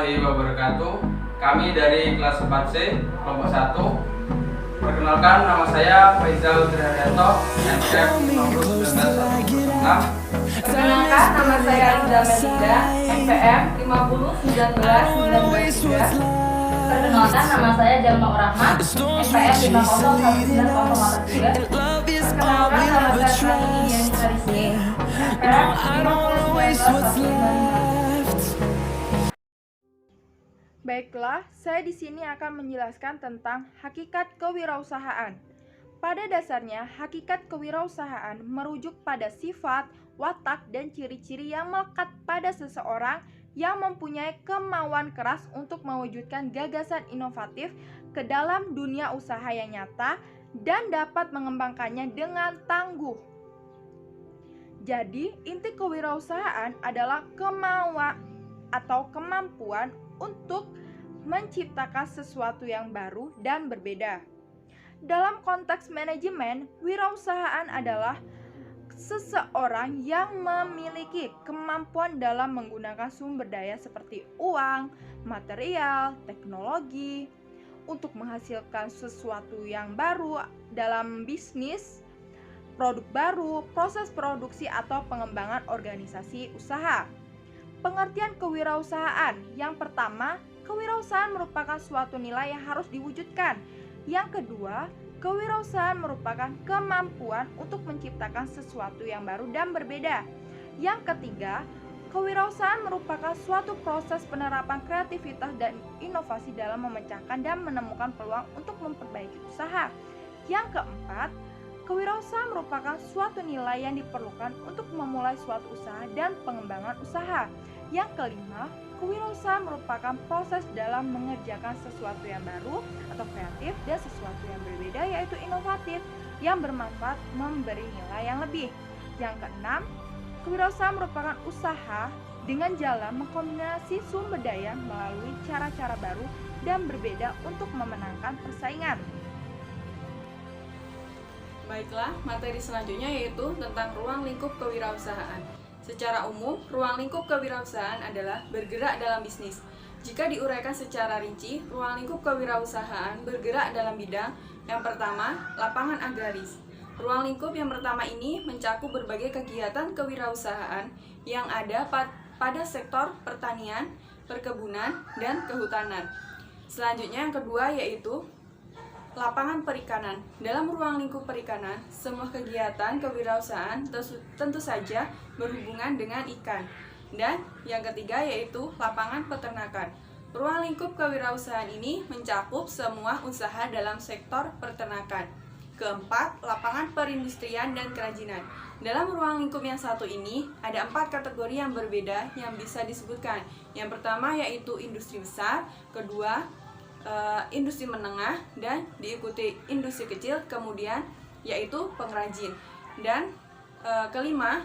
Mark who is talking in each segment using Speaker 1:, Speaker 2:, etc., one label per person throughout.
Speaker 1: warahmatullahi wabarakatuh. Kami dari kelas 4C, kelompok 1. Perkenalkan, nama saya Faizal Triharyanto, NPM 50196.
Speaker 2: Perkenalkan, nama saya Rizal Melinda, NPM 5019993.
Speaker 3: Perkenalkan, nama saya Jalma Urahman, NPM 5011943.
Speaker 2: Perkenalkan, nama saya Pratini Dianita Rizky, NPM 5011945.
Speaker 4: Baiklah, saya di sini akan menjelaskan tentang hakikat kewirausahaan. Pada dasarnya, hakikat kewirausahaan merujuk pada sifat, watak, dan ciri-ciri yang melekat pada seseorang yang mempunyai kemauan keras untuk mewujudkan gagasan inovatif ke dalam dunia usaha yang nyata dan dapat mengembangkannya dengan tangguh. Jadi, inti kewirausahaan adalah kemauan atau kemampuan untuk menciptakan sesuatu yang baru dan berbeda. Dalam konteks manajemen, wirausahaan adalah seseorang yang memiliki kemampuan dalam menggunakan sumber daya seperti uang, material, teknologi untuk menghasilkan sesuatu yang baru dalam bisnis, produk baru, proses produksi atau pengembangan organisasi usaha. Pengertian kewirausahaan. Yang pertama, kewirausahaan merupakan suatu nilai yang harus diwujudkan. Yang kedua, kewirausahaan merupakan kemampuan untuk menciptakan sesuatu yang baru dan berbeda. Yang ketiga, kewirausahaan merupakan suatu proses penerapan kreativitas dan inovasi dalam memecahkan dan menemukan peluang untuk memperbaiki usaha. Yang keempat, kewirausahaan merupakan suatu nilai yang diperlukan untuk memulai suatu usaha dan pengembangan usaha. Yang kelima, kewirausahaan merupakan proses dalam mengerjakan sesuatu yang baru atau kreatif dan sesuatu yang berbeda, yaitu inovatif yang bermanfaat memberi nilai yang lebih. Yang keenam, kewirausahaan merupakan usaha dengan jalan mengkombinasi sumber daya melalui cara-cara baru dan berbeda untuk memenangkan persaingan.
Speaker 2: Baiklah, materi selanjutnya yaitu tentang ruang lingkup kewirausahaan. Secara umum, ruang lingkup kewirausahaan adalah bergerak dalam bisnis. Jika diuraikan secara rinci, ruang lingkup kewirausahaan bergerak dalam bidang yang pertama, lapangan agraris. Ruang lingkup yang pertama ini mencakup berbagai kegiatan kewirausahaan yang ada pada sektor pertanian, perkebunan, dan kehutanan. Selanjutnya yang kedua yaitu lapangan perikanan. Dalam ruang lingkup perikanan, semua kegiatan kewirausahaan tentu saja berhubungan dengan ikan. Dan yang ketiga yaitu lapangan peternakan. Ruang lingkup kewirausahaan ini mencakup semua usaha dalam sektor peternakan. Keempat, lapangan perindustrian dan kerajinan. Dalam ruang lingkup yang satu ini, ada 4 kategori yang berbeda yang bisa disebutkan. Yang pertama yaitu industri besar, kedua industri menengah, dan diikuti industri kecil, kemudian yaitu pengrajin. Dan kelima,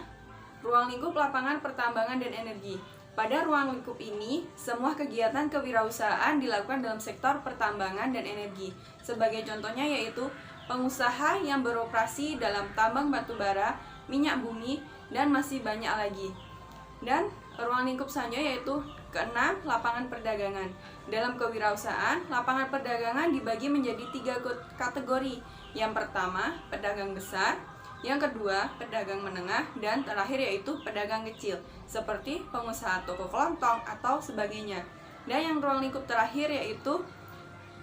Speaker 2: ruang lingkup lapangan pertambangan dan energi. Pada ruang lingkup ini, semua kegiatan kewirausahaan dilakukan dalam sektor pertambangan dan energi. Sebagai contohnya yaitu pengusaha yang beroperasi dalam tambang batu bara, minyak bumi, dan masih banyak lagi. Dan ruang lingkup selanjutnya yaitu keenam, lapangan perdagangan. Dalam kewirausahaan, lapangan perdagangan dibagi menjadi 3 kategori. Yang pertama, pedagang besar. Yang kedua, pedagang menengah. Dan terakhir yaitu pedagang kecil, seperti pengusaha toko kelontong atau sebagainya. Dan yang ruang lingkup terakhir yaitu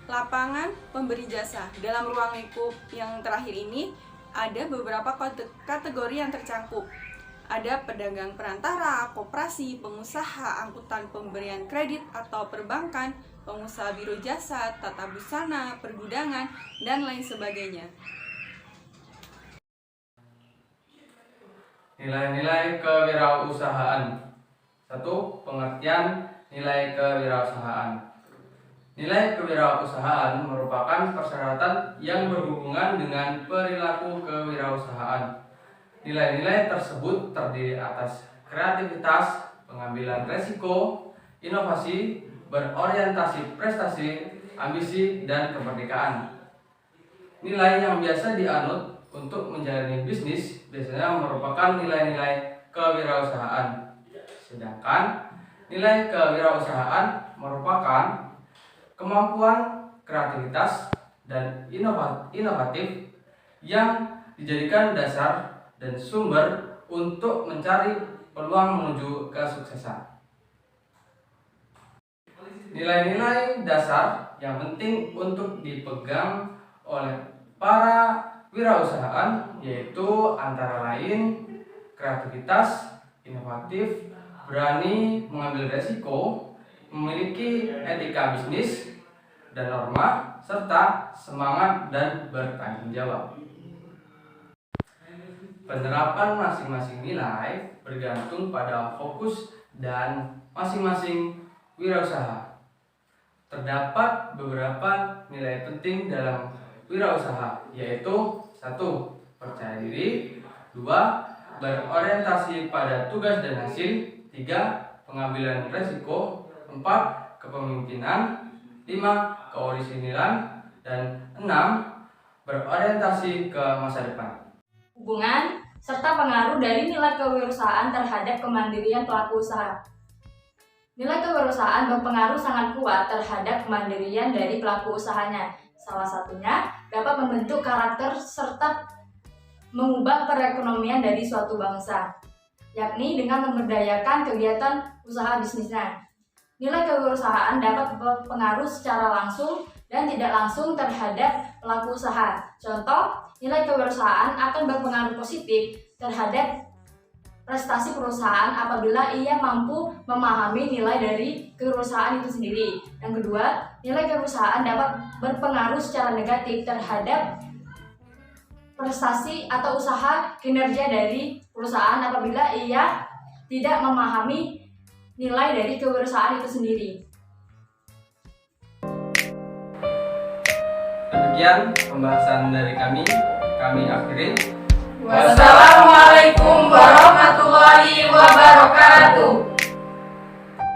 Speaker 2: lapangan pemberi jasa. Dalam ruang lingkup yang terakhir ini, ada beberapa kategori yang tercakup. Ada pedagang perantara, koperasi, pengusaha, angkutan pemberian kredit atau perbankan, pengusaha biro jasa, tata busana, pergudangan, dan lain sebagainya.
Speaker 1: Nilai-nilai kewirausahaan. 1. Pengertian nilai kewirausahaan. Nilai kewirausahaan merupakan persyaratan yang berhubungan dengan perilaku kewirausahaan. Nilai-nilai tersebut terdiri atas kreativitas, pengambilan resiko, inovasi, berorientasi prestasi, ambisi, dan kemerdekaan. Nilai yang biasa dianut untuk menjalani bisnis biasanya merupakan nilai-nilai kewirausahaan. Sedangkan nilai kewirausahaan merupakan kemampuan kreativitas dan inovatif yang dijadikan dasar dan sumber untuk mencari peluang menuju kesuksesan. Nilai-nilai dasar yang penting untuk dipegang oleh para wirausahaan yaitu antara lain kreativitas, inovatif, berani mengambil resiko, memiliki etika bisnis dan norma, serta semangat dan bertanggung jawab. Penerapan masing-masing nilai bergantung pada fokus dan masing-masing wirausaha. Terdapat beberapa nilai penting dalam wirausaha, yaitu 1. Percaya diri, 2. Berorientasi pada tugas dan hasil, 3. Pengambilan resiko, 4. Kepemimpinan, 5. Keorisinilan, dan 6. Berorientasi ke masa depan.
Speaker 3: Hubungan serta pengaruh dari nilai kewirausahaan terhadap kemandirian pelaku usaha. Nilai kewirausahaan berpengaruh sangat kuat terhadap kemandirian dari pelaku usahanya. Salah satunya dapat membentuk karakter serta mengubah perekonomian dari suatu bangsa, yakni dengan memberdayakan kegiatan usaha bisnisnya. Nilai kewirausahaan dapat berpengaruh secara langsung dan tidak langsung terhadap pelaku usaha. Contoh, nilai kewirausahaan akan berpengaruh positif terhadap prestasi perusahaan apabila ia mampu memahami nilai dari kewirausahaan itu sendiri. Yang kedua, nilai kewirausahaan dapat berpengaruh secara negatif terhadap prestasi atau usaha kinerja dari perusahaan apabila ia tidak memahami nilai dari kewirausahaan itu sendiri.
Speaker 1: Demikian pembahasan dari kami akhiri.
Speaker 2: Wassalamualaikum warahmatullahi wabarakatuh.